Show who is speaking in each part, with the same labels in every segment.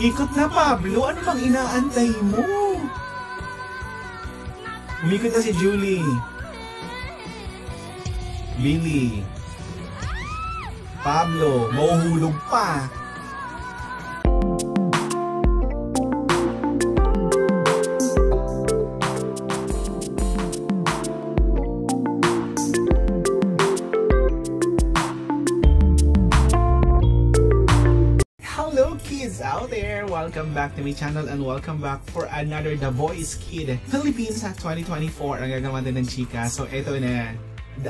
Speaker 1: Ikot na, Pablo. Ano bang inaantay mo? Umikot na si Julie. Billy. Pablo, mauhulog pa. Hello kids out there! Welcome back to my channel and welcome back for another The Voice Kid Philippines 2024 ang gagawa din ng chika. So ito na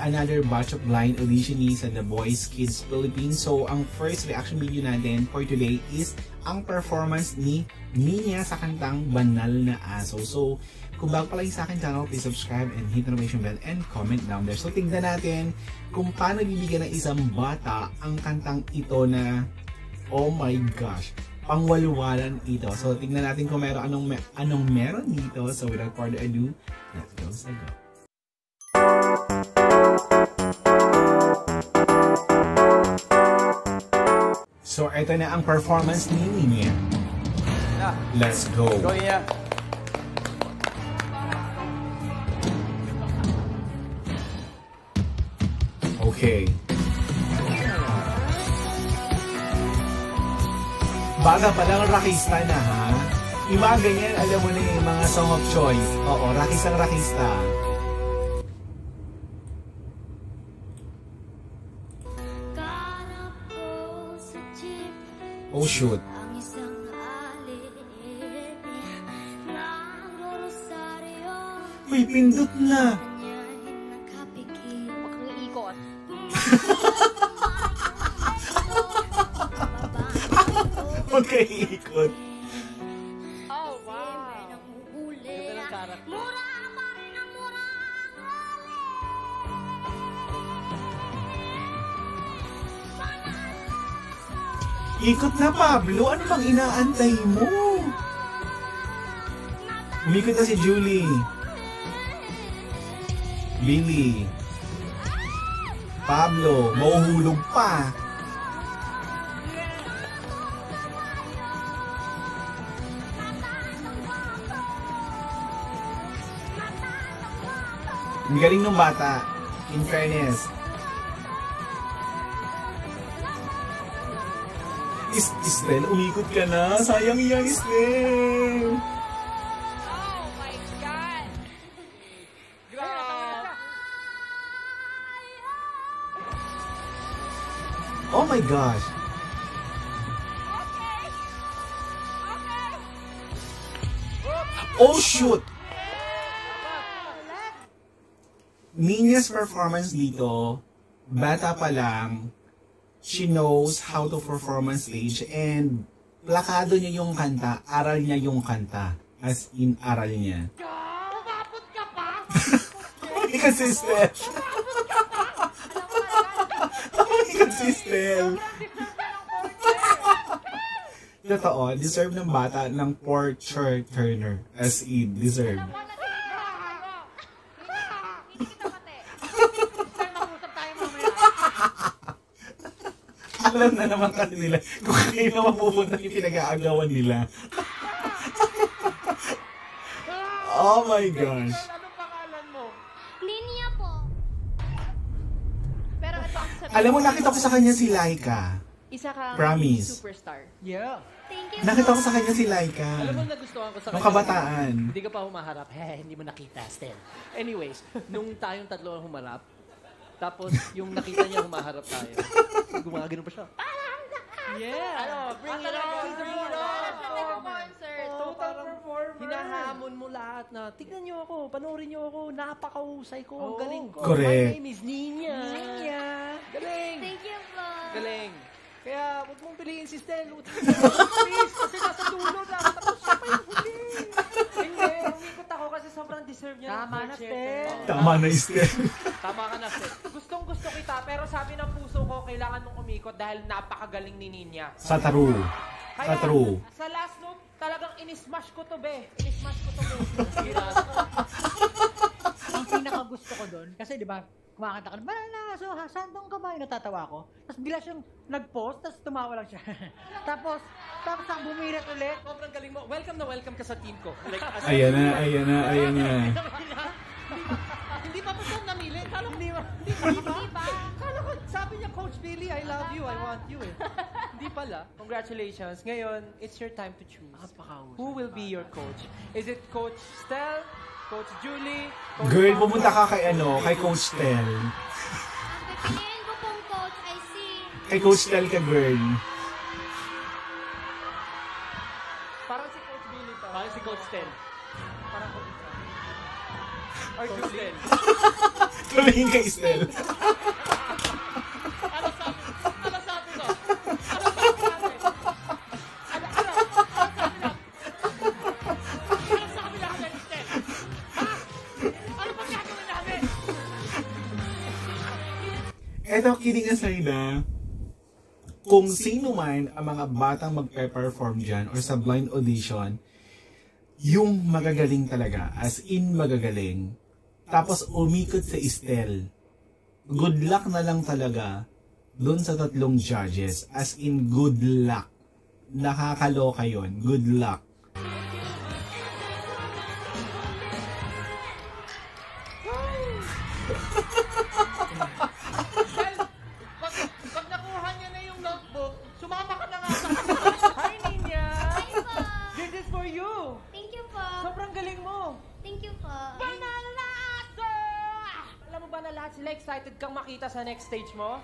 Speaker 1: another batch of blind auditionees sa The Voice Kids Philippines. So ang first reaction video natin for today is ang performance ni Ninya sa kantang Banal na Aso. So kung bago pa lang sa akin channel, please subscribe and hit the notification bell and comment down there. So tignan natin kung paano bibigyan ng isang bata ang kantang ito na oh my gosh, pangwalwalan ito. So tignan natin kung anong meron dito. So without further ado, let's go sa go. So ito na ang performance ni Ninya. Let's go.
Speaker 2: Go, yeah.
Speaker 1: Okay. Baga pa lang rakista na ha. Yung mga ganyan, alam mo na yung mga song of choice. Oo, rakistang-rakista. Oh shoot. Uy, pindot na.
Speaker 3: Pag-iikot.
Speaker 1: Okay, ikot.
Speaker 3: Oh, wow.
Speaker 2: Ganda ng character.
Speaker 1: Ikot na, Pablo. Ano bang inaantay mo? Umikot na si Julie. Billy. Pablo, mauhulog pa. Ang galing ng bata, in fairness. Estel, umikot ka na. Sayang yan, Estel.
Speaker 3: Oh my God. Grabe.
Speaker 1: Oh my gosh. Oh shoot. Ninya's performance dito, bata pa lang, she knows how to perform on stage and plakado niya yung kanta, aral niya yung kanta. As in, aral niya.
Speaker 3: Umabot ka pa?
Speaker 1: Inconsistent. Inconsistent. Totoo, deserve ng bata ng Porcher Turner. As in, deserve. Alam na naman kasi nila kung kanina mapupunta yung pinag-aagawan nila. Oh my gosh.
Speaker 3: Anong pangalan mo? Linya po. Pero ito ang sabi.
Speaker 1: Alam mo, nakita ko sa kanya si Laika.
Speaker 3: Isa kang
Speaker 1: Promise.
Speaker 3: superstar.
Speaker 2: Yeah.
Speaker 3: Thank you.
Speaker 1: Nakita ko sa kanya si Laika.
Speaker 2: Alam mo, nagustuhan ko sa
Speaker 1: Nung kabataan.
Speaker 2: Hindi ka pa humaharap. Hindi mo nakita, Stel. Anyways, nung tayong tatlo ang humarap, tapos yung nakita niya humaharap tayo, gumagano pa siya. Yeah!
Speaker 3: Ano,
Speaker 2: bring it on! Bring it on!
Speaker 3: Concert.
Speaker 2: Total performer! Hinahamon mo lahat na, tignan niyo ako, panoorin niyo ako, napakahusay ko, ang galing ko.
Speaker 1: Correct.
Speaker 2: My name is Ninya. Ninya! Galing!
Speaker 3: Thank you po.
Speaker 2: Galing! Kaya, huwag mong piliin si Stel. Please, kasi nasa dulo na. Tapos siya pa yung huli. Hindi, umikot ako kasi sobrang deserve niya. Tama na, Stel.
Speaker 1: Tama na, Estel.
Speaker 2: Tama ka na, Stel.
Speaker 4: Gustong-gusto kita, pero sabi ng puso ko, kailangan mong umikot dahil napakagaling ni Ninya.
Speaker 1: Sa true. Sa true.
Speaker 4: Sa last note, talagang inismash ko to, be. Inismash ko to, be.
Speaker 5: Ang pinakagusto ko doon, kasi di ba, kumakanta ka na, banana, so, sandong ka ba? Natatawa ko. Tapos bigla siyang nag-pause, tapos tumawa lang siya. tapos ang bumirat ulit.
Speaker 2: Sobrang galing mo. Welcome ka sa team ko. Like, as
Speaker 1: Ayan na.
Speaker 2: Hindi pa pa siyang namili. Kala ko,
Speaker 5: Hindi ba?
Speaker 2: kala ko, sabi niya, Coach Billy, I love you, I want you eh. Hindi pala.
Speaker 4: Congratulations. Ngayon, it's your time to choose.
Speaker 2: Napakahusay.
Speaker 4: Who will be your coach? Is it Coach Stel? Coach Julie? Coach
Speaker 1: Girl,
Speaker 4: Pablo?
Speaker 1: pumunta ka kay kay Coach Tel.
Speaker 3: Ang pipiliin ko pong coach ay si...
Speaker 1: Kay Coach Tel ka, girl.
Speaker 4: Parang si Coach Billy to.
Speaker 2: Parang si Coach Ten.
Speaker 4: Parang Coach Stel. Or Julie.
Speaker 1: Tumingin kay Stel.
Speaker 2: Ano sabi ko? Ano sabi namin, Ten? Ha? Ano bang gagawin namin?
Speaker 1: Eto, kidding aside kung sino man ang mga batang magpe-perform dyan or sa blind audition, yung magagaling talaga, as in magagaling, tapos umikot sa Estel, good luck na lang talaga dun sa 3 judges, as in good luck. Nakakaloka yon, good luck.
Speaker 2: Pag nakuha niya na yung notebook, sumama ka na nga sa
Speaker 4: Hi, Ninya!
Speaker 3: Hi po!
Speaker 4: This is for you!
Speaker 3: Thank you po!
Speaker 4: Sobrang galing mo!
Speaker 3: Thank you po!
Speaker 4: Panalasa! Alam mo ba na lahat sila excited kang makita sa next stage mo?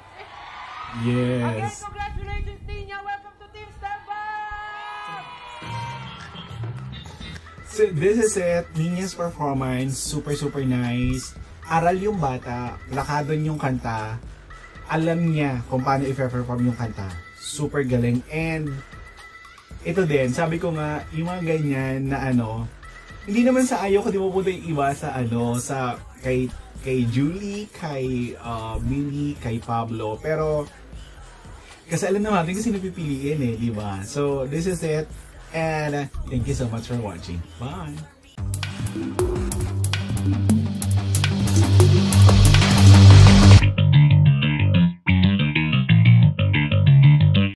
Speaker 4: Again,
Speaker 1: Yes.
Speaker 4: congratulations, Ninya! Welcome to Team Steba!
Speaker 1: So, this is it. Ninya's performance, super nice. Aral yung bata, lakadon yung kanta. Alam niya kung paano i-perform yung kanta. Super galing. And ito din, sabi ko nga, yung mga ganyan na hindi naman sa ayaw ko di mapunta yung iba sa sa kay Julie, kay Billy, kay Pablo. Pero kasi alam naman natin kung sino pipiliin di ba? So this is it. And thank you so much for watching. Bye!